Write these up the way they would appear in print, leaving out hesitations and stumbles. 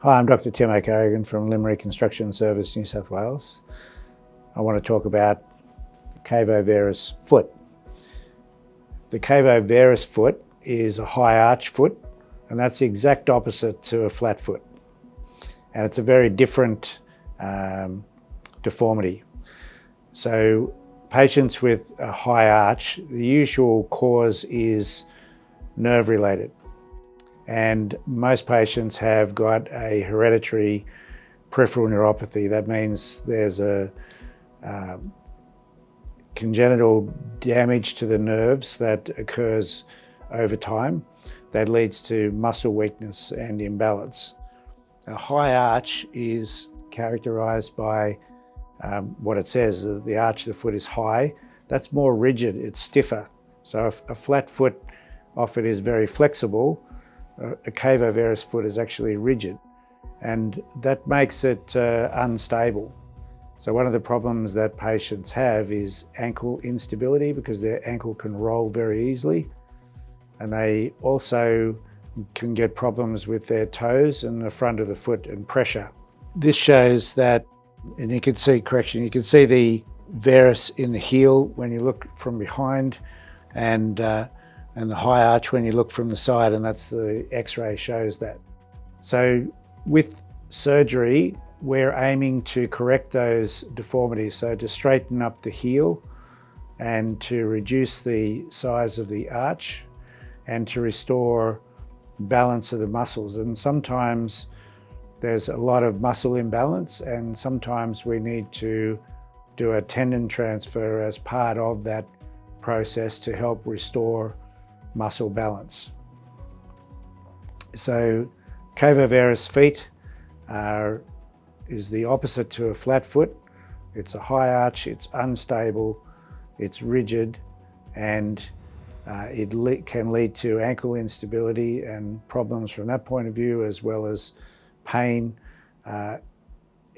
Hi, I'm Dr. Tim O'Carrigan from Limb Reconstruction Service, New South Wales. I want to talk about Cavo Varus foot. The Cavo Varus foot is a high arch foot, and that's the exact opposite to a flat foot. And it's a very different deformity. So patients with a high arch, the usual cause is nerve related. And most patients have got a hereditary peripheral neuropathy. That means there's a congenital damage to the nerves that occurs over time that leads to muscle weakness and imbalance. A high arch is characterized by what it says, the arch of the foot is high. That's more rigid, it's stiffer. So if a flat foot often is very flexible, a Cavo Varus foot is actually rigid, and that makes it unstable. So one of the problems that patients have is ankle instability, because their ankle can roll very easily, and they also can get problems with their toes and the front of the foot and pressure. This shows that, and you can see the varus in the heel when you look from behind, and the high arch when you look from the side, and that's the X-ray shows that. So with surgery, we're aiming to correct those deformities, so to straighten up the heel and to reduce the size of the arch and to restore balance of the muscles. And sometimes there's a lot of muscle imbalance, and sometimes we need to do a tendon transfer as part of that process to help restore muscle balance. So Cavo Varus feet is the opposite to a flat foot. It's a high arch, it's unstable, it's rigid, and it can lead to ankle instability and problems from that point of view, as well as pain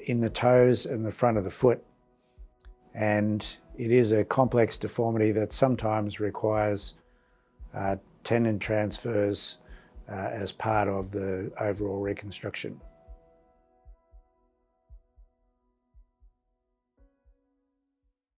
in the toes and the front of the foot. And it is a complex deformity that sometimes requires tendon transfers as part of the overall reconstruction.